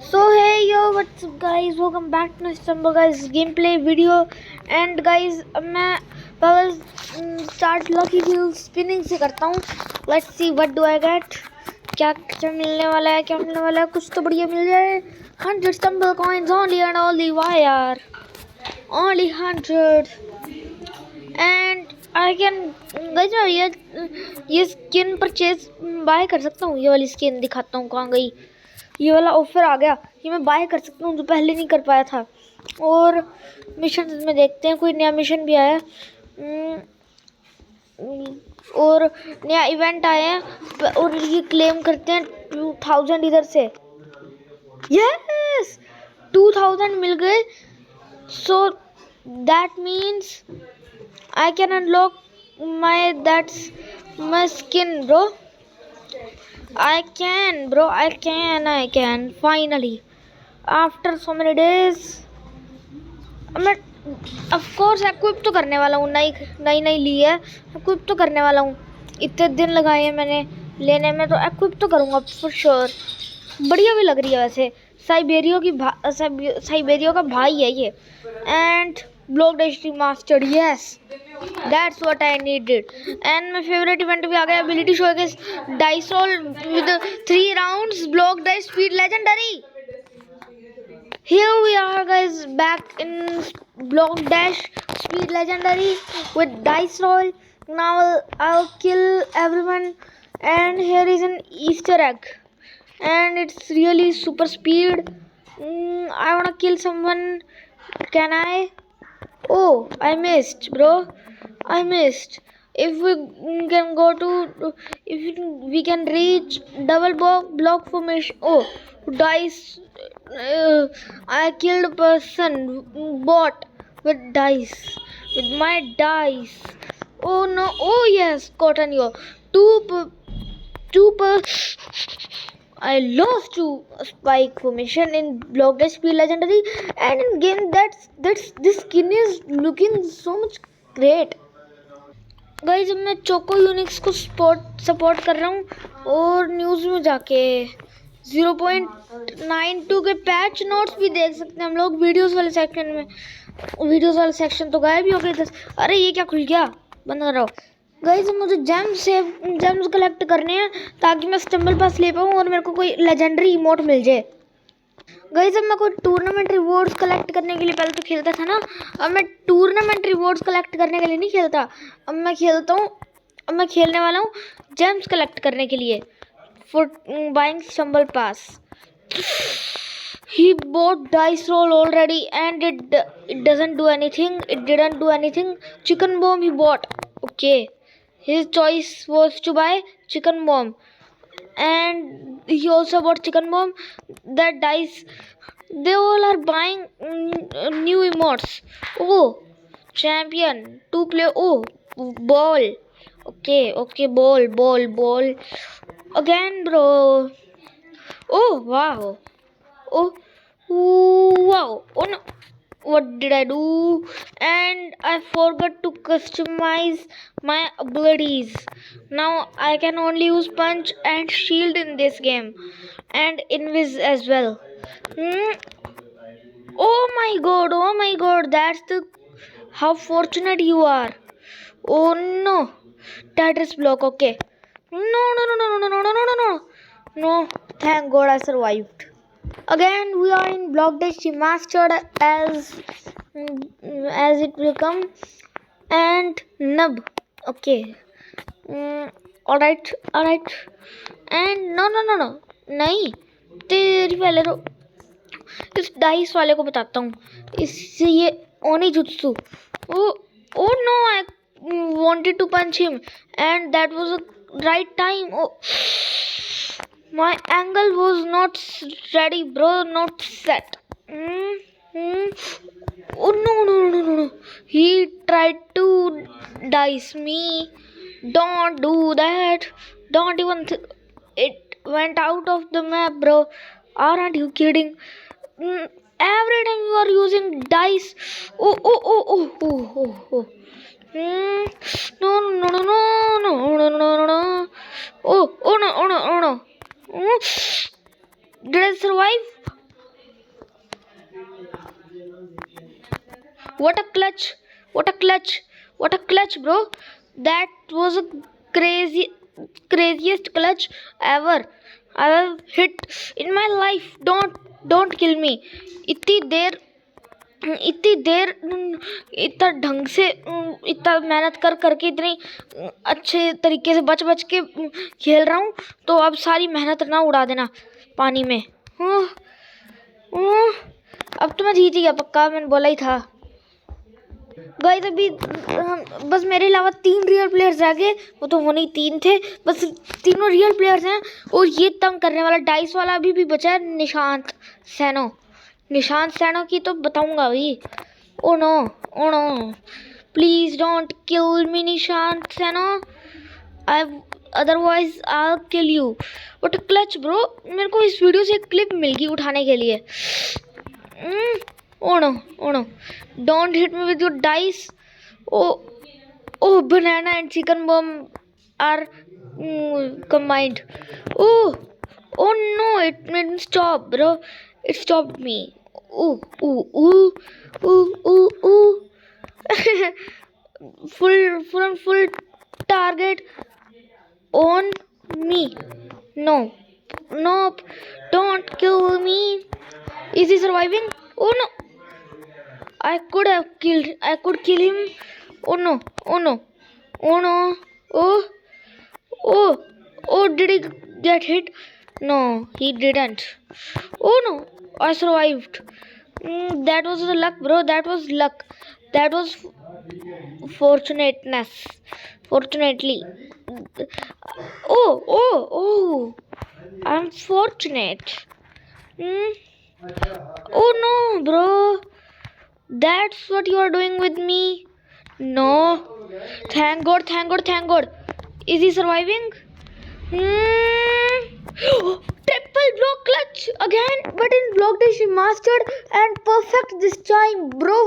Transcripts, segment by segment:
So hey yo, what's up guys? Welcome back to Stumble guys gameplay video. And guys, अब मैं पहले start lucky wheel spinning से करता हूँ. Let's see what do I get. क्या क्या मिलने वाला है? क्या मिलने वाला है? कुछ तो बढ़िया मिल जाए. 100 stumble coins only and only. Why यार? Only 100. And I can guys मैं ये skin purchase buy कर सकता हूँ. ये वाली skin दिखाता हूँ कहाँ गई. ये वाला ऑफर आ गया, ये मैं बाय कर सकता हूँ जो पहले नहीं कर पाया था। और मिशन में देखते हैं, कोई नया मिशन भी आया और नया इवेंट आया है और ये क्लेम करते हैं 2000 इधर से। यस 2000 मिल गए। So that means I can unlock my skin bro. I can, bro. I can. Finally, after so many days, मैं of course equip तो करने वाला हूँ। नई ली है, equip तो करने वाला हूँ। इतने दिन लगाए हैं मैंने लेने में, तो equip तो करूँगा for sure। बढ़िया भी लग रही है वैसे। साइबेरियो का भाई है ये। And Block Dash Remastered, yes, that's what I needed. And my favorite event भी आ गया, ability showcase dice roll with 3 rounds, Block Dash Speed Legendary. Here we are guys, back in Block Dash Speed Legendary with dice roll. Now I'll kill everyone, and here is an Easter egg, and it's really super speed. I wanna kill someone. Can I? Oh, I missed, bro. I missed. If we can go to, if we can reach double block formation. Oh, dice. I killed a person, bot with dice, with my dice. Oh no! Oh yes, cotton you. Two per. I lost to spike formation in Block Dash Speed Legendary, and in game that's this skin is looking so much great. Guys अब मैं choco Unix को support कर रहा हूँ और news में जाके 0.92 के पैच नोट्स भी देख सकते हैं हम लोग वीडियोस वाले सेक्शन में। वीडियोस वाले सेक्शन तो गायब ही हो गए थे। अरे ये क्या खुल गया, बंद कर रहा हूँ। गाइज मुझे जेम्स कलेक्ट करने हैं ताकि मैं स्टम्बल पास ले पाऊँ और मेरे को कोई लेजेंडरी इमोट मिल जाए। गाइस अब मैं कोई टूर्नामेंट रिवॉर्ड्स कलेक्ट करने के लिए पहले तो खेलता था ना, अब मैं टूर्नामेंट रिवॉर्ड्स कलेक्ट करने के लिए नहीं खेलता। अब मैं खेलने वाला हूँ जेम्स कलेक्ट करने के लिए for buying stumble pass. He bought dice roll already and it doesn't do anything. It didn't do anything. Chicken bomb he bought. Okay. His choice was to buy chicken bomb. And he also bought chicken bomb. That dice, they all are buying new emotes. Oh, champion, two play. Oh, ball. Okay, ball again, bro. Oh wow. Oh, wow. Oh no, what did I do? And I forgot to customize my abilities. Now I can only use punch and shield in this game, and invis as well. Hmm. Oh my god, that's the how fortunate you are. Oh no, Tetris block. Okay. No. No, thank god I survived. Again we are in Block Dash Remastered as it will come, and nub. Okay. Alright. And no, नहीं, तेरी पहले तो इस dice वाले को बताता हूँ। इससे ये ओनी jutsu. Oh no, I wanted to punch him and that was a right time. Oh, my angle was not ready, bro, not set. Oh no. He tried to dice me. Don't do that. Don't even. It went out of the map, bro. Aren't you kidding? Every time you are using dice. Oh. No. Oh no. Did I survive? What a clutch! What a clutch! What a clutch, bro! That was a craziest clutch ever I have hit in my life. Don't kill me. इतनी देर इतनी देर इतना ढंग से इतना मेहनत कर करके इतनी अच्छे तरीके से बच बच के खेल रहा हूँ, तो अब सारी मेहनत ना उड़ा देना पानी में। अब तो मैं जीत ही गया पक्का, मैंने बोला ही था। गाइस अभी बस मेरे अलावा 3 रियल प्लेयर्स रह गए, वो तो होने ही 3 थे, बस तीनों रियल प्लेयर्स हैं। और ये तंग करने वाला डाइस वाला अभी भी बचा है, निशांत सैनो की तो बताऊंगा भाई। Oh no please don't kill me Nishant Saini, otherwise I kill you. What a clutch bro, मेरे को इस वीडियो से एक क्लिप मिल गई उठाने के लिए। Oh no, don't hit me with your dice. Oh, banana and chicken bomb are combined. Oh no, it didn't stop, bro. It stopped me. Ooh. full target on me. Nope, don't kill me. Is he surviving? Oh no. I could kill him. Oh no. Oh, did he get hit? No, he didn't. Oh no, I survived. That was the luck, bro. That was luck. That was fortunately. Oh, I'm fortunate. Oh no, bro. That's what you are doing with me. No. Thank God. Is he surviving? Triple block clutch again, but in block dash mastered and perfect this time, bro.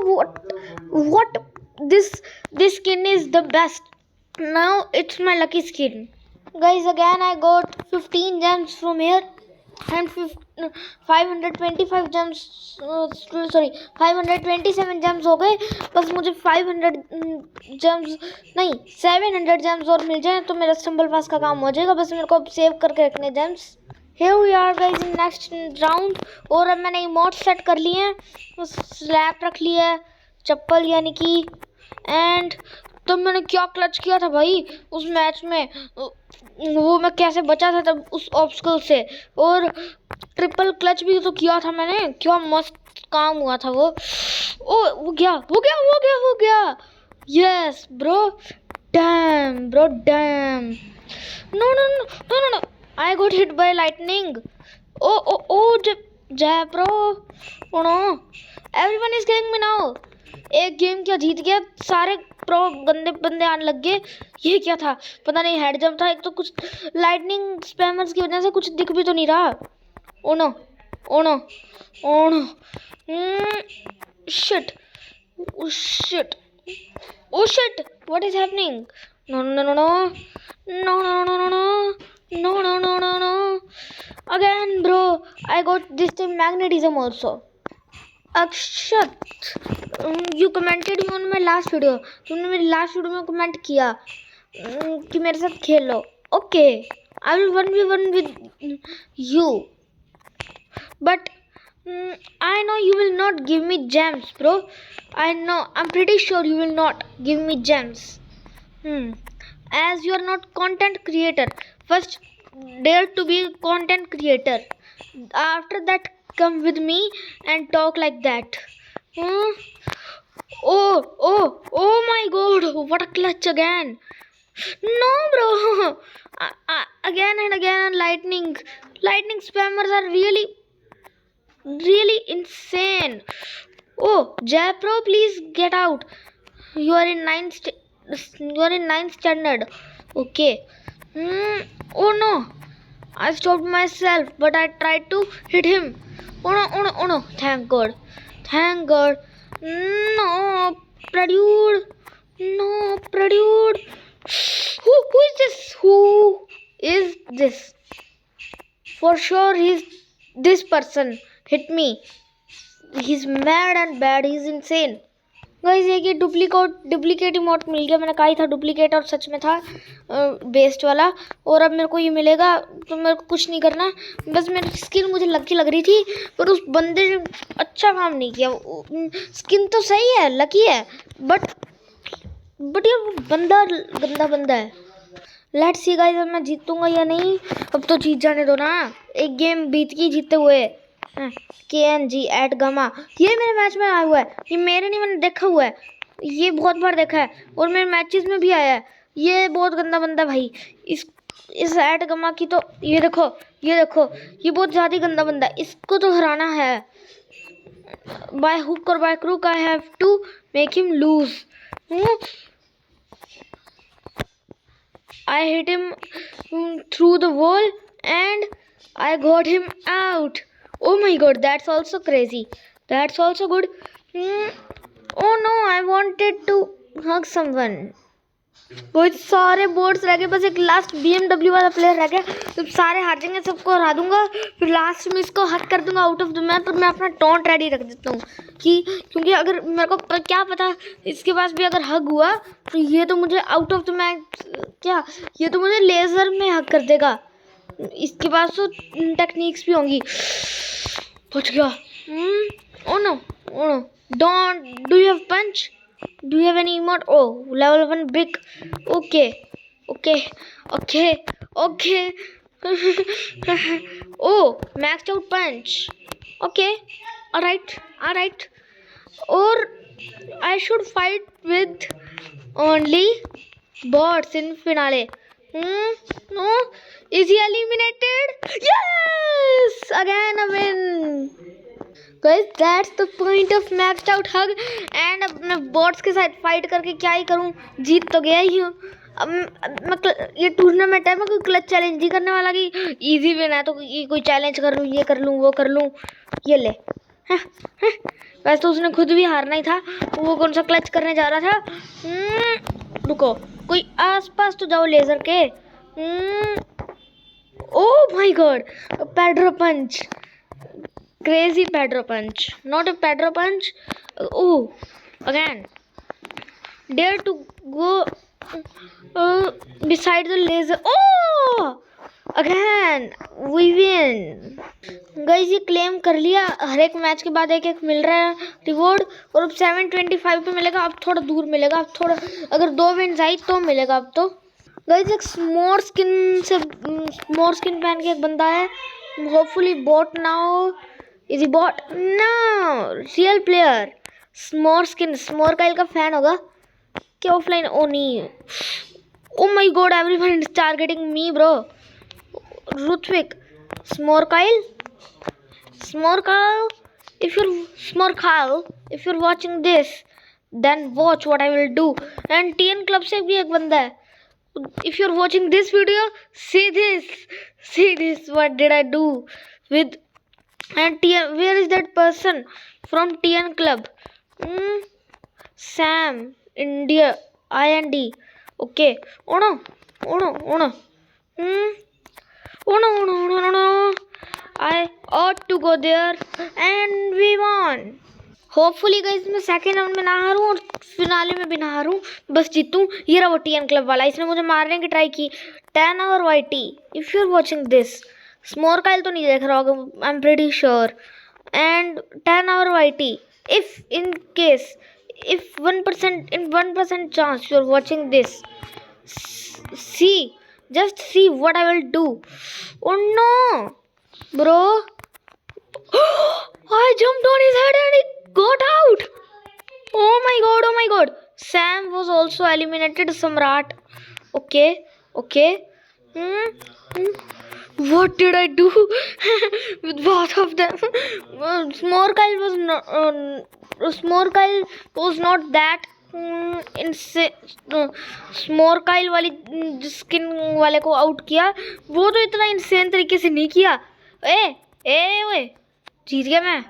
What? This skin is the best. Now it's my lucky skin. Guys, again I got 15 gems from here and 525 gems, sorry 527 gems हो गए। बस मुझे 500 gems नहीं 700 gems और मिल जाए तो मेरा stumble पास का काम हो जाएगा। बस मेरे को अब सेव करके रखने gems। Here we are guys in next round। और अब मैंने इमोट सेट कर लिए हैं, स्लैप रख लिया है, चप्पल यानी कि, एंड तब मैंने क्या क्लच किया था भाई उस मैच में, वो मैं कैसे बचा था तब उस ऑब्स्टिकल से, और ट्रिपल क्लच भी तो किया था मैंने, क्या मस्त काम हुआ था वो। वो गया। Yes bro, damn. No, I got hit by lightning. Oh Jay bro. Oh no, everyone is killing me now. एक गेम क्या जीत गया, सारे प्रो गंदे बंदे आने लग गए। ये क्या था पता नहीं, हेड जंप था एक तो, कुछ लाइटनिंग स्पैमर्स की वजह से कुछ दिख भी तो नहीं रहा। Oh no shit what is happening. No again bro, I got this time magnetism also. Akshat, you commented me on my last video, तुमने मेरी लास्ट वीडियो में कमेंट किया कि मेरे साथ खेलो। Okay, I will 1v1 with you, but I know you will not give me gems, bro. I'm pretty sure you will not give me gems. As you are not content creator, first dare to be content creator. After that, come with me and talk like that. Oh my God! What a clutch again! No, bro. Again and again, lightning spammers are really insane. Oh, Japro, please get out. You are in ninth standard. Okay. Oh no, I stopped myself, but I tried to hit him. Oh no, thank God. No, Pradyud. Who is this? For sure he's this person hit me. He's mad and bad, he's insane. Guys एक ये duplicate emote मिल गया। मैंने कहा ही था duplicate, और सच में था best वाला। और अब मेरे को ये मिलेगा तो मेरे को कुछ नहीं करना, बस मेरी स्किन मुझे लकी लग रही थी, पर उस बंदे ने अच्छा काम नहीं किया। स्किन तो सही है, लकी है, बट यार वो बंदा गंदा बंदा है। लेट्स सी गाइस अब मैं जीतूंगा या नहीं। अब तो जीत जाने दो ना, एक गेम बीत की जीते हुए। KNG एट गमा, ये मेरे मैच में आया हुआ है, ये मेरे नहीं, मैंने देखा हुआ है, ये बहुत बार देखा है, और मेरे मैचेस में भी आया है। ये बहुत गंदा बंदा भाई। इस एट गमा की तो ये देखो, ये बहुत ज़्यादा गंदा बंदा है, इसको तो हराना है। बाय हुक और by crook I have to make him lose. I hit him through the wall and I got him out. Oh my god, that's also crazy. That's also good. Oh no, I wanted to hug someone. बहुत सारे boards रह गए, बस एक last BMW वाला player रह गया। जब सारे हार जाएंगे सबको हरा दूंगा, फिर लास्ट में इसको हक कर दूंगा आउट ऑफ द मैप। पर मैं अपना टॉन्ट रेडी रख देता हूँ क्योंकि अगर मेरे को क्या पता इसके पास भी अगर हक हुआ तो ये तो मुझे आउट ऑफ द मैप ये तो मुझे लेज़र में हक कर देगा। इसके पास तो टेक्निक्स भी होंगी। पहुँच गया। Oh no don't do you have punch? Do you have any emote? Oh, level 1 brick. Okay. Oh, maxed out punch. Okay. Alright. Or I should fight with only bots in finale. No. Is he eliminated? Yes! Again a win. Guys, that's the point of maxed out hug. And अब मैं bots के साथ fight करके क्या ही करूं, जीत तो गया ही हूँ। अब मैं ये टूर्नामेंट है, मैं कोई क्लच चैलेंज नहीं करने वाला कि इजी विन है तो कोई चैलेंज कर लूँ, ये कर लूँ, वो कर लूँ। ये ले वैसे तो उसने खुद भी हारना ही था, वो कौन सा क्लच करने जा रहा था। रुको, कोई आसपास तो जाओ लेजर के। Oh my God, Pedro punch, crazy Pedro punch, not a Pedro punch. Oh, again, dare to go beside the laser. Oh, again we win. Guys, ये क्लेम कर लिया, हर एक मैच के बाद एक मिल रहा है रिवॉर्ड, और अब 725 पे मिलेगा। अब थोड़ा दूर मिलेगा, अब थोड़ा अगर 2 विन्स आई तो मिलेगा। अब तो गाइस एक स्मॉर स्किन पहन के एक बंदा है, होपफुली बॉट ना हो। Is he bot? No, real player. Smore Kyle का फैन होगा क्या ऑफलाइन? ओ नहीं, oh my god, everyone is targeting me bro. Ruthvik, Smore Kyle, if you're watching this, then watch what I will do. And TN club से भी एक बंदा है। If you're watching this video, see this, what did I do with. And TN, where is that person from TN club? Sam, India, IND. Okay. Oh no. I ought to go there, and we won. Hopefully guys मैं second round में ना हारूं और finale में भी ना हारूं, बस जीतूं। ये रहा वो TN क्लब वाला, इसने मुझे मारने की ट्राई की। 10 hour YT, if you are watching this. Smore Kyle तो नहीं देख रहा होगा, I am pretty sure. And 10 hour YT, if in case, if 1% chance you are watching this, just see what I will do. Oh no bro, I jumped on his head and it got out. Oh my god, Sam was also eliminated. Samrat, okay. What did I do with both of them? Small Kyle was not that Smore Kyle वाली skin वाले को out किया, वो तो इतना insane तरीके से नहीं किया। ओए जीत गया मैं।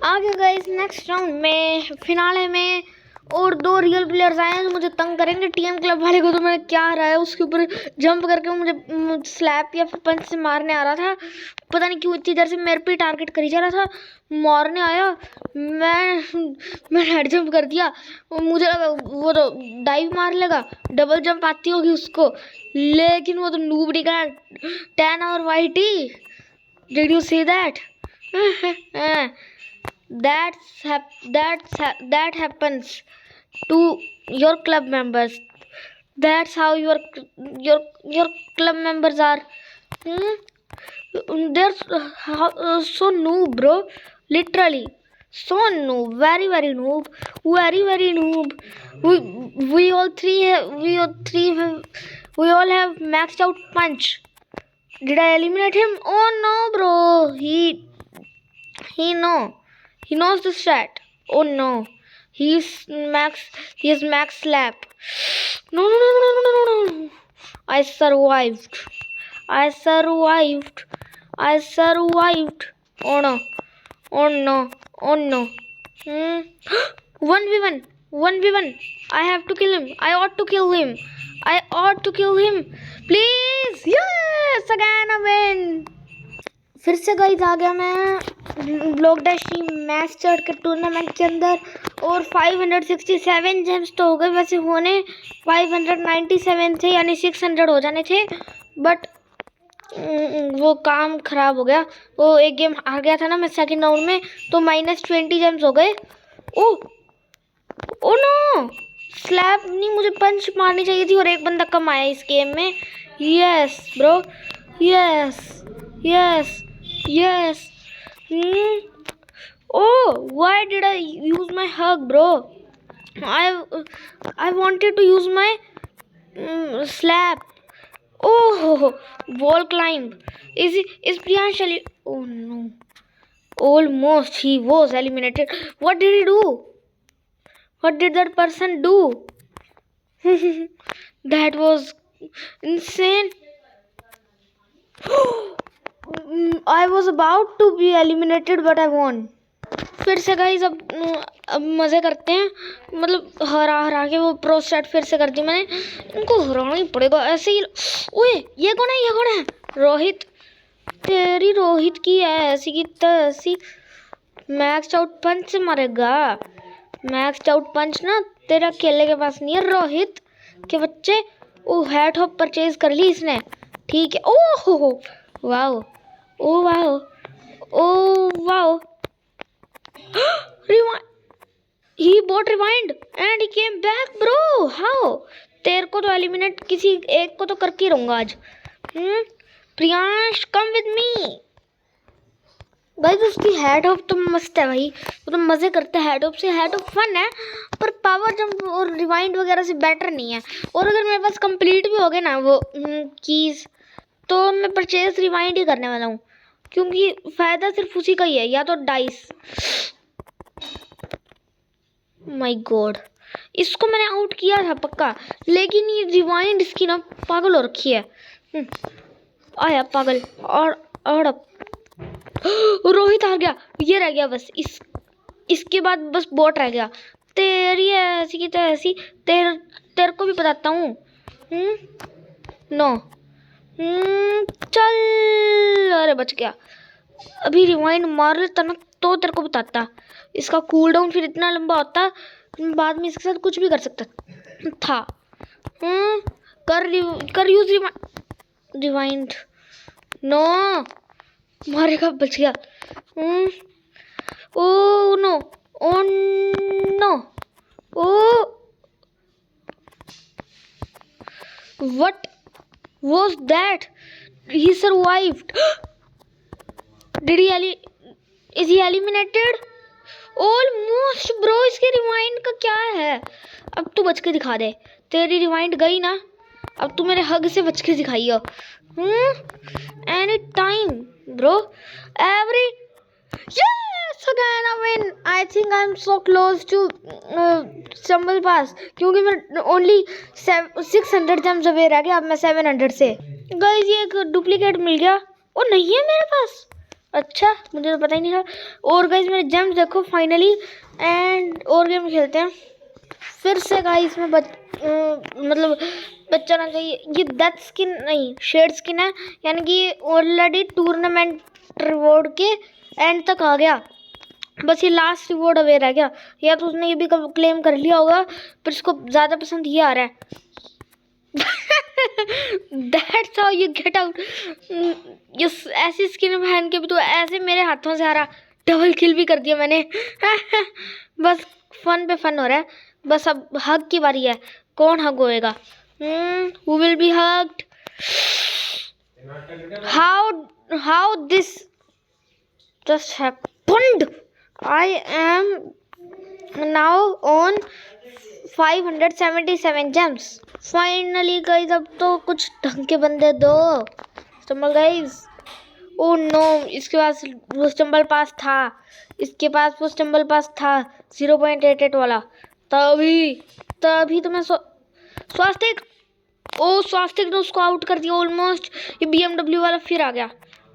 आगे गाइस नेक्स्ट राउंड में, फिनाले में और 2 रियल प्लेयर्स आए हैं जो मुझे तंग करेंगे। टीएम क्लब वाले को तो मैंने क्या हराया, उसके ऊपर जंप करके वो मुझे स्लैप या फिर पंच से मारने आ रहा था। पता नहीं क्यों इतनी देर से मेरे पे टारगेट करी जा रहा था। मारने आया, मैं हेड जंप कर दिया। मुझे लगा वो तो डाइव मार लेगा, डबल जंप आती होगी उसको, लेकिन वो तो नूब निकला। 10 hour YT, did you see that? that happens to your club members. That's how your club members are. They're so noob, bro. Literally so noob, very noob, very noob. We all have maxed out punch. Did I eliminate him? Oh no, bro. He knows the strat. Oh no. He is max slap. No. I survived. Oh no. 1v1. I have to kill him. I ought to kill him. Please. Yes, again a win. फिर से guys आ गया मैं block dash match चढ़ के tournament के अंदर, और 567 जेम्स तो हो गए। वैसे होने 597 थे, यानी 600 हो जाने थे, बट वो काम खराब हो गया। वो एक गेम हार गया था ना मैं सेकंड राउंड में, तो -20 जेम्स हो गए। ओ नो, स्लैप नहीं, मुझे पंच मारनी चाहिए थी और एक बंदा कम आया इस गेम में। Yes bro, yes. Oh, why did I use my hug, bro? I wanted to use my slap. Oh, wall climb. Is Priyansh Oh no. Almost he was eliminated. What did he do? What did that person do? That was insane. I was about to be eliminated but I won. फिर से guys अब मज़े करते हैं, मतलब हरा के वो प्रो स्टार्ट फिर से कर दी मैंने। इनको हराना ही पड़ेगा ऐसे ही। ओए ये कौन है? रोहित। तेरी रोहित की है ऐसी की तैसी। मैक्स आउट पंच से मारेगा। मैक्स आउट पंच ना तेरा खेलने के पास नहीं है रोहित के बच्चे। ओ हैट हॉप परचेज कर ली इसने, ठीक है। Oh wow, he bought rewind and he came back, bro. How? तेरे को तो एलिमिनेट किसी एक को तो करके ही रहूंगा आज। Priyansh come with me. Guys उसकी हेड ऑफ तो मस्त है भाई, वो तो मजे करते हैं। हेड ऑफ से हेड ऑफ फन है, पर पावर जंप और रिवाइंड वगैरह से बेटर नहीं है। और अगर मेरे पास कंप्लीट भी हो गए ना वो कीज, तो मैं परचेज रिवाइंड ही करने वाला हूँ, क्योंकि फायदा सिर्फ उसी का ही है, या तो डाइस। माय गॉड, इसको मैंने आउट किया था पक्का, लेकिन ये रिवाइंड इसकी ना पागल हो रखी है। आया पागल। और रोहित आ गया, ये रह गया बस। इसके बाद बस बॉट रह गया। तेरी ऐसी की तैसी, तेरे को भी बताता हूँ। नो चल, अरे बच गया। अभी रिवाइंड मार लेता ना तो तेरे को बताता। इसका कूल डाउन फिर इतना लंबा होता, बाद में इसके साथ कुछ भी कर सकता था। कर यूज रिवाइंड। नो मारेगा, बच गया। Oh no, what was that? He survived. Is he eliminated? Almost bro, इसके रिवाइंड का क्या है? अब तू बच के दिखा दे। तेरी रिवाइंड गई ना, अब तू मेरे हग से बच के दिखाइयो। Any time bro, yes again I win. I think I'm so close to Stumble Pass, क्योंकि मैं only 600 gems अवे रह गया। अब मैं 700 से। गाइस ये एक डुप्लीकेट मिल गया, और नहीं है मेरे पास। अच्छा, मुझे तो पता ही नहीं था। और गाइस मेरे जेम्स देखो फाइनली। एंड और गेम खेलते हैं। फिर से गाइस में मतलब बचाना चाहिए। ये डेथ स्किन नहीं, शेड स्किन है, यानी कि ऑलरेडी टूर्नामेंट रिवॉर्ड के एंड तक आ गया। बस ये लास्ट रिवॉर्ड अवेयर है क्या, या तो उसने ये भी क्लेम कर लिया होगा, पर इसको ज़्यादा पसंद ये आ रहा है। That's how you get out। ये ऐसी स्किन पहन के भी तो ऐसे मेरे हाथों से आ रहा, डबल किल भी कर दिया मैंने। बस फन पे फन हो रहा है। बस अब हग की बारी है, कौन हग होएगा? Who will be hugged? How this just happened? I am now on 577 gems। Finally guys, अब तो कुछ ढंग के बंदे दो। स्टम्बल गाइज, ओ नो, इसके पास वो स्टम्बल पास था, इसके पास वो स्टम्बल पास था 0.88 वाला। तभी तो मैं स्वास्तिक, ओ स्वास्तिक ने उसको आउट कर दिया ऑलमोस्ट। ये BMW वाला फिर आ गया।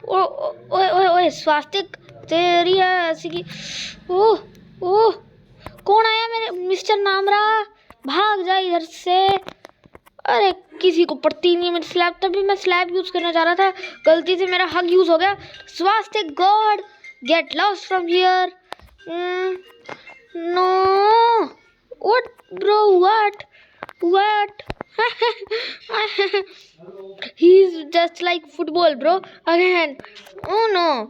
ओए स्वास्तिक, तेरी है ऐसी की। ओह कौन आया मेरे? मिस्टर नामरा, भाग जा इधर से। अरे किसी को पड़ती नहीं है मेरी स्लैब। तभी मैं स्लैब यूज करने जा रहा था, गलती से मेरा हग यूज हो गया। Swastik god, get lost from here. No, what bro, what he is just like football bro again। oh no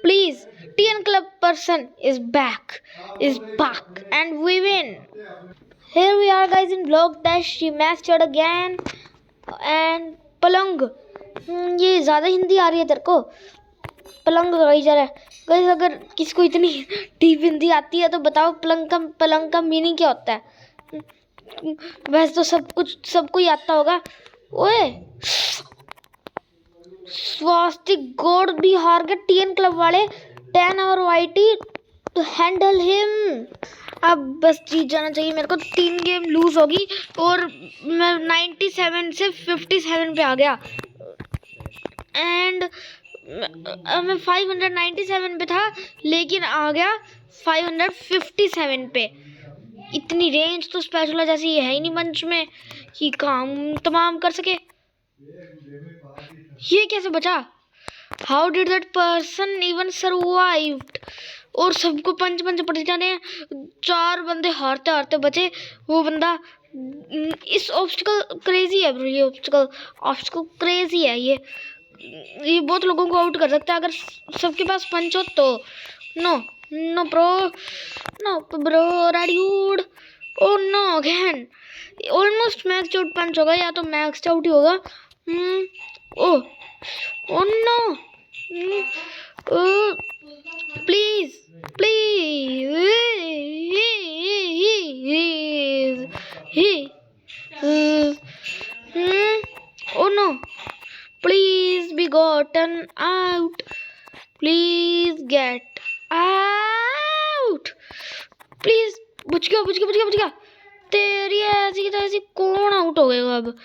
please, TN club person is back and we win। Here we are guys in block dash rematch again and पलंग। ये ज़्यादा हिंदी आ रही है तेरे को, पलंग गाई जा रहा है। गाइस अगर किसी को इतनी डीप हिंदी आती है तो बताओ पलंग का मीनिंग क्या होता है? वैसे तो सबको ही आता होगा। ओए स्वास्तिक गॉड भी हार गए TN क्लब वाले। 10 और YT टू हैंडल हिम। अब बस जीत जाना चाहिए मेरे को। 3 गेम लूज होगी और मैं 97 से 57 पे आ गया। एंड मैं 597 पे था, लेकिन आ गया 557 पे। इतनी रेंज तो स्पैचुला जैसी है ही नहीं मंच में कि काम तमाम कर सके। ये कैसे बचा? How did that person even survived? और सबको पंच पड़ जाने हैं। 4 बंदे हारते बचे। वो बंदा, इस ऑब्स्टिकल क्रेजी है ब्रो, ये ऑब्स्टिकल क्रेजी है। ये बहुत लोगों को आउट कर सकता है अगर सबके पास पंच हो तो। No bro reduced. Oh no again, almost max out punch होगा, या तो मैक्स आउट ही होगा। Oh no, please oh no, please be gotten out, please get out, please. बच गया। तेरी ऐसी की तैसी कौन आउट हो गएगा? अब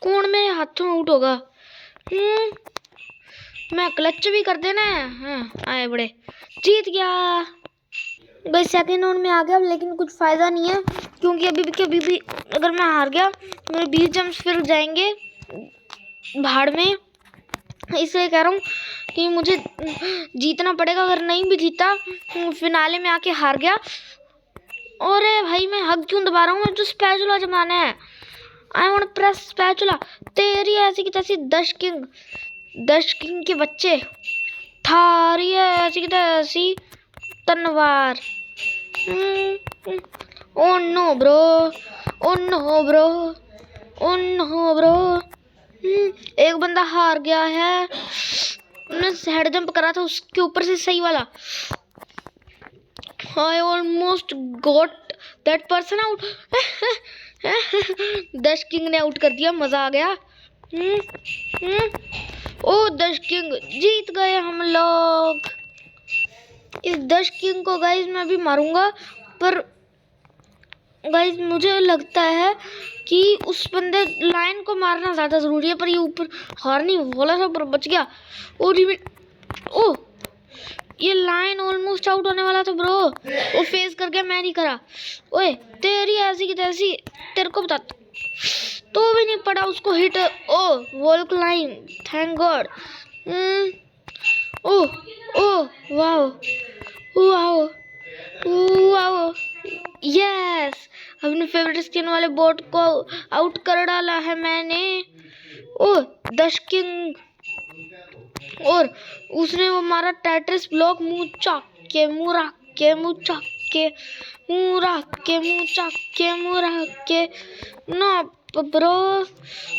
कौन मेरे हाथों आउट होगा? मैं क्लच भी कर देना है। हाँ आए बड़े, जीत गया। भाई सेकंड राउंड में आ गया, लेकिन कुछ फायदा नहीं है, क्योंकि अभी भी अगर मैं हार गया मेरे 20 जम्स फिर जाएंगे भाड़ में। इसलिए कह रहा हूँ कि मुझे जीतना पड़ेगा। अगर नहीं भी जीता, फिनाले में आके हार गया। अरे भाई मैं हग क्यों दबा रहा हूँ? जो स्पैचुला जमाना है, आई वांट प्रेस स्पैचुला। तेरी ऐसी की तैसी दश किंग के बच्चे, थारी ऐसी की तैसी तनवार। ओ नो ब्रो, एक बंदा हार गया है। मैंने हेड जंप करा था उसके ऊपर से सही वाला। I almost got that person out। 10 king ने आउट कर दिया, मजा आ गया। ओ 10 किंग जीत गए हम लोग। इस 10 किंग को गाइज मैं भी मारूंगा, पर गाइज मुझे लगता है कि उस बंदे लाइन को मारना ज़्यादा ज़रूरी है। पर ये ऊपर हारने वाला था, पर बच गया। और ओ ये लाइन ऑलमोस्ट आउट होने वाला था ब्रो, वो फेस कर गया, मैं नहीं करा। ओए तेरी ऐसी की तैसी, तेरे को बता तो भी नहीं पड़ा उसको hit. Oh walk line, thank god. Oh oh wow wow wow, yes, अपने फेवरेट स्किन वाले बोट को आउट कर डाला है मैंने। ओ दश किंग, और उसने वो मारा टेट्रिस ब्लॉक, मुंह चाक के मुंह रख के, मुंह चाक के मुंह रख के, मुंह चाक के मुंह रख के ना ब्रो।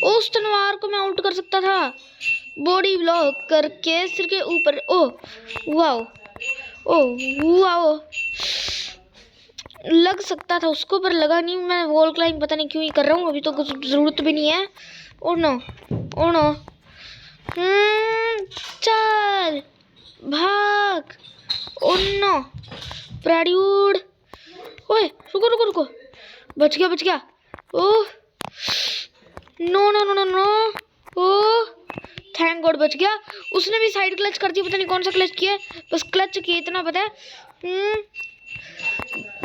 उस तलवार को मैं आउट कर सकता था बॉडी ब्लॉक करके सिर के ऊपर। ओ वाओ, ओ वाओ, लग सकता था उसको पर लगा नहीं। मैं वॉल क्लाइंब पता नहीं क्यों ही कर रहा हूँ, अभी तो कुछ जरूरत भी नहीं है। ओ नो, ओ नो, चल भाग। ओ नो प्रेड्यूड, ओए रुको रुको रुको, बच गया बच गया। Oh no no no no no, oh thank God बच गया। उसने भी साइड क्लच कर दी, पता नहीं कौन सा क्लच किया, बस क्लच किया इतना पता है।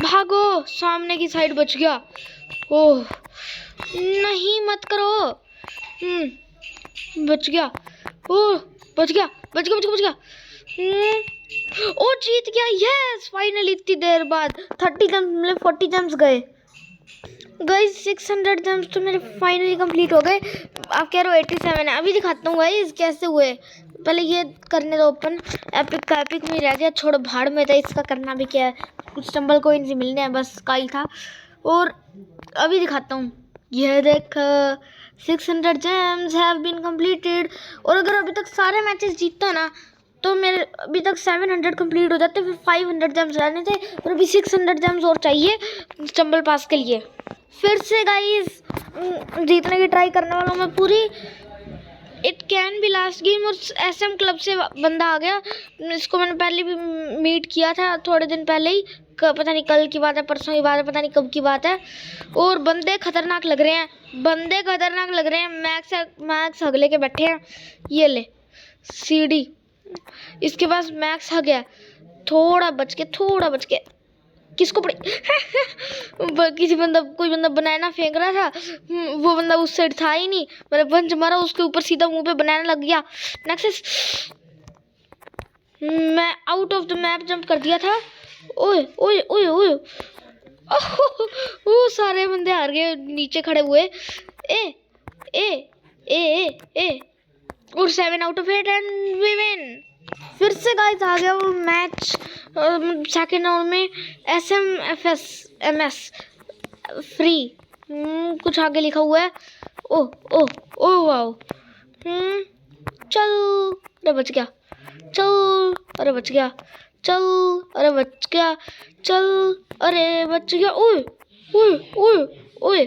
भागो, सामने की साइड बच गया। ओह नहीं मत करो। बच गया, ओह बच गया बच गया बच गया बच गया। ओ जीत गया, यस फाइनली, इतनी देर बाद 30 जम्स मतलब 40 जम्स गए गाइस। 600 जम्स तो मेरे फाइनली कंप्लीट हो गए। आप कह रहे हो 87 है, अभी दिखाता हूँ गाइस कैसे हुए। पहले ये करने दो ओपन, एपिक का एपिक में रह गया, छोड़ो भाड़ में था, इसका करना भी क्या है, कुछ स्टम्बल कोइंस ही मिलने हैं बस, का ही था। और अभी दिखाता हूँ, यह देख 600 जेम्स हैव बीन कंप्लीटेड। और अगर अभी तक सारे मैचेस जीतता ना तो मेरे अभी तक 700 कंप्लीट हो जाते, फिर 500 जेम्स रहने थे, और अभी 600 जेम्स और चाहिए स्टम्बल पास के लिए। फिर से गाइस जीतने की ट्राई करने वाला हूँ मैं पूरी। It can be last game. और SM क्लब से बंदा आ गया, इसको मैंने पहले भी मीट किया था थोड़े दिन पहले ही, पता नहीं कल की बात है परसों की बात है, पता नहीं कब की बात है। और बंदे खतरनाक लग रहे हैं, बंदे खतरनाक लग रहे हैं। मैक्स हग लेके बैठे हैं, ये ले CD, इसके पास मैक्स हग है। थोड़ा बच के किसको पड़ी किसी बंदा, कोई बंदा बनाना फेंक रहा था, वो बंदा उस साइड था ही नहीं, मैंने पंच मारा उसके ऊपर, सीधा मुंह पे बनाना लग गया। नेक्सस, मैं out of the map jump कर दिया था। ओए ओए ओए ओए, वो सारे बंदे हार गए नीचे खड़े हुए। ए ए ए ए ए, और 7 out of 8 and we win. फिर से गाइस आ गया वो मैच सेकेंड राउंड में, SMS फ्री, कुछ आगे लिखा हुआ है। ओ ओ ओ वाओ, चल, अरे बच गया, चल, अरे बच गया, चल, अरे बच गया, चल, अरे बच गया। ओए ओए ओए ओए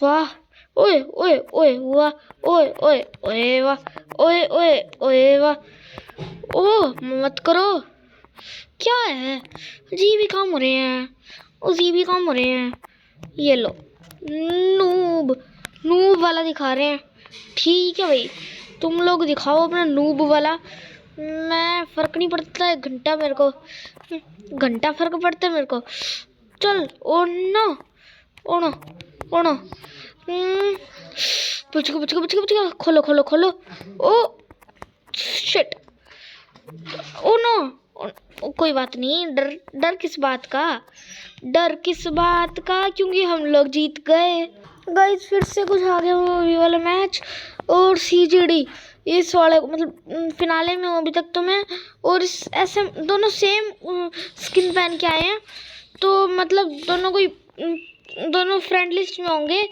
वाह, ओए ओए ओए वाह, ओए ओए ओए वाह, ओए ओए ओए वाह। ओह मत करो, क्या है, अजीब ही काम हो रहे हैं, अजीब ही काम हो रहे हैं। ये लो, नूब वाला दिखा रहे हैं, ठीक है भाई, तुम लोग दिखाओ अपना नूब वाला, मैं फर्क नहीं पड़ता है, घंटा मेरे को, घंटा फर्क पड़ता है मेरे को। चल, oh no oh no oh no, बच गया, खोलो खोलो खोलो। ओ शिट, ओ नो, कोई बात नहीं, डर किस बात का, डर किस बात का, क्योंकि हम लोग जीत गए गाइस। फिर से कुछ आ गया वो ये वाला मैच, और CGD इस वाले मतलब फिनाले में अभी तक तो मैं और इस SM दोनों सेम स्किन पहन के आए हैं, तो मतलब दोनों फ्रेंड लिस्ट में होंगे,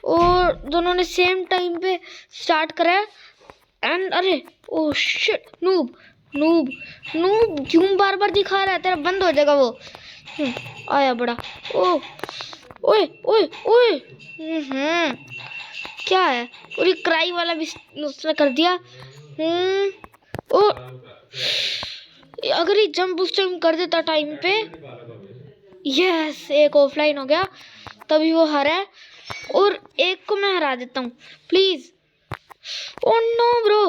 और दोनों ने सेम टाइम पे स्टार्ट करा है। एंड अरे ओ शिट, नूब क्यों बार बार दिखा रहा है, तेरा बंद हो जाएगा वो। आया बड़ा, ओ ओए ओए ओए, क्या है, और ये क्राई वाला भी उसने कर दिया। ओ अगर ये जंप उस टाइम कर देता टाइम पे, यस, एक ऑफलाइन हो गया, तभी वो हारा है, और एक को मैं हरा देता हूँ please. Oh no bro,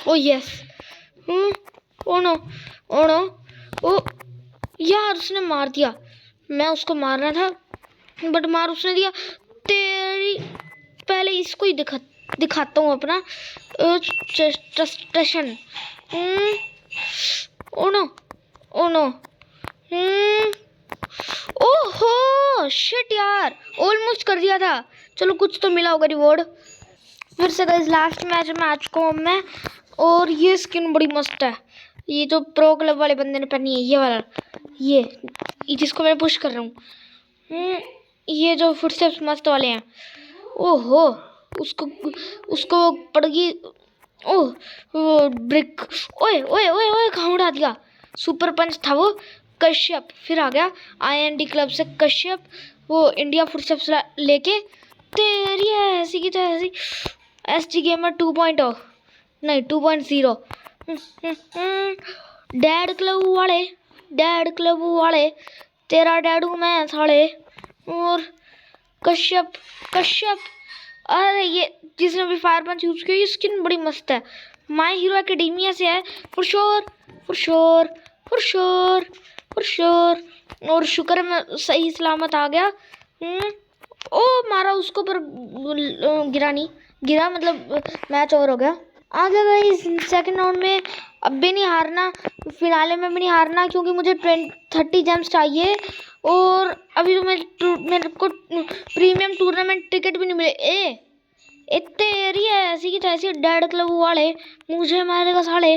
oh yes, oh no, oh no, oh यार उसने मार दिया। मैं उसको मारना था बट मार उसने दिया। तेरी पहले इसको ही दिखाता हूँ अपना station. Oh no, oh no, ओहो शिट यार, ऑलमोस्ट कर दिया था। चलो कुछ तो मिला होगा रिवॉर्ड। फिर से गाइस लास्ट मैच में आ चुका हूँ मैं, और ये स्किन बड़ी मस्त है। ये जो प्रो क्लब वाले बंदे ने पहनी है, ये वाला, ये जिसको मैं पुश कर रहा हूँ। ये जो फुटस्टेप्स मस्त वाले हैं। ओहो, उसको उसको पड़गी। ओह वो ब्रिक, ओए ओए ओए ओए कहाँ उड़ा दिया। सुपर पंच था वो। कश्यप फिर आ गया IND क्लब से कश्यप, वो इंडिया फुटस्टेप्स लेके। तेरी ऐसी की तो ऐसी SG गेमर 2.0 नहीं 2.0। डैड क्लब वाले तेरा डैडू मैं साले। और कश्यप कश्यप, अरे ये जिसने भी फायर पंच यूज किया, ये स्किन बड़ी मस्त है। माय हीरो एकेडमिया से है for sure for sure for sure for sure. और शुक्र है मैं सही सलामत आ गया। ओ मारा उसको पर गिरा नहीं, गिरा मतलब मैच ओवर हो गया। आ गया गाइस सेकंड राउंड में। अब भी नहीं हारना, फिनाले में भी नहीं हारना, क्योंकि मुझे 30 जेम्स चाहिए। और अभी तो मेरे को प्रीमियम टूर्नामेंट टिकट भी नहीं मिले। ए तेरी ऐसी की तैसी डैड क्लब वाले मुझे मारेगा साले।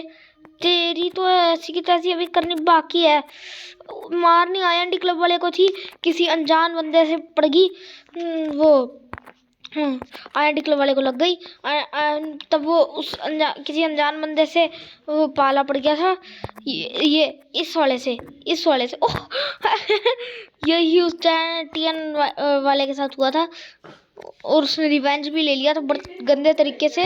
तेरी तो ऐसी की तैसी अभी करनी बाकी है। मारनी IND क्लब वाले को थी, किसी अनजान बंदे से पड़गी। वो IND क्लब वाले को लग गई। तब वो उस किसी अनजान बंदे से वो पाला पड़ गया था। ये इस वाले से ओह यही उस TN वाले के साथ हुआ था, और उसने रिवेंज भी ले लिया था बड़े गंदे तरीके से।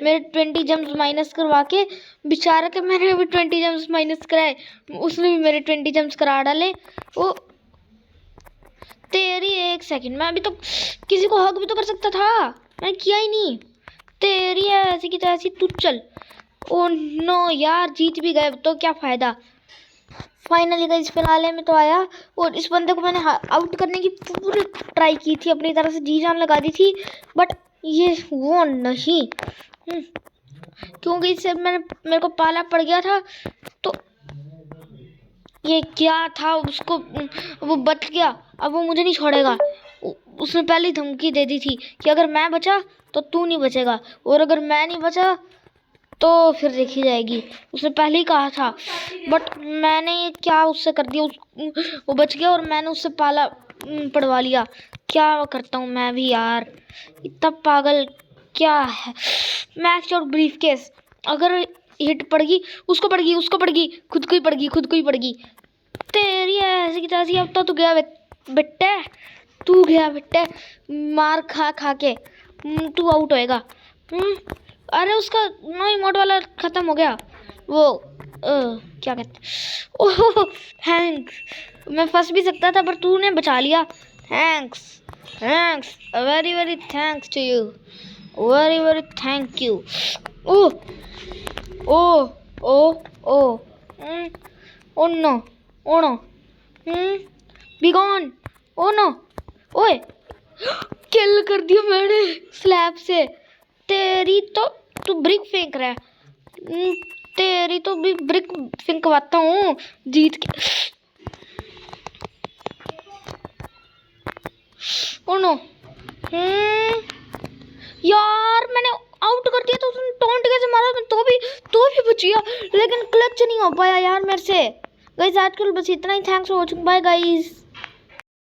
मेरे 20 जेम्स माइनस करवा के, बेचारा के मैंने भी 20 जेम्स माइनस कराए, उसने भी मेरे 20 जेम्स करा डाले। वो तेरी एक सेकंड, मैं अभी तो किसी को हक भी तो कर सकता था, मैं किया ही नहीं। तेरी ऐसी की तैसी तू चल। ओ नो यार, जीत भी गए तो क्या फायदा। फाइनली गाइस फिनाले में तो आया, और इस बंदे को मैंने आउट करने की पूरी ट्राई की थी, अपनी तरफ से जी जान लगा दी थी, बट ये वो नहीं। क्योंकि इससे मेरे को पाला पड़ गया था। तो ये क्या था, उसको वो बच गया, अब वो मुझे नहीं छोड़ेगा। उसने पहले ही धमकी दे दी थी कि अगर मैं बचा तो तू नहीं बचेगा, और अगर मैं नहीं बचा तो फिर देखी जाएगी। उसने पहले ही कहा था, बट मैंने क्या उससे कर दिया, वो बच गया और मैंने उससे पाला पड़वा लिया। क्या करता हूँ मैं भी यार, इतना पागल क्या है। मैच और ब्रीफ केस, अगर हिट पड़गी उसको पड़गी खुद को ही पड़गी। तेरी ऐसी की तैसी, अब तो तू गया बेटे, मार खा के तू आउट होएगा। अरे उसका नो इमोट वाला खत्म हो गया। वो क्या कहते, ओह थैंक्स, मैं फंस भी सकता था पर तूने बचा लिया। Thanks very thanks to you, very thank you. Oh no be gone. Oh no, ओए किल कर दिया मैंने स्लैब से। तेरी तो तू ब्रिक फेंक रहा है, तेरी तो भी ब्रिक फेंकवाता हूँ जीत के। ओ नो, यार मैंने आउट कर दिया तो उसने टोंट कैसे मारा, मैं तो भी बच गया, लेकिन क्लच नहीं हो पाया यार मेरे से। गाइस आज के लिए बस इतना ही। Thanks for watching, bye guys.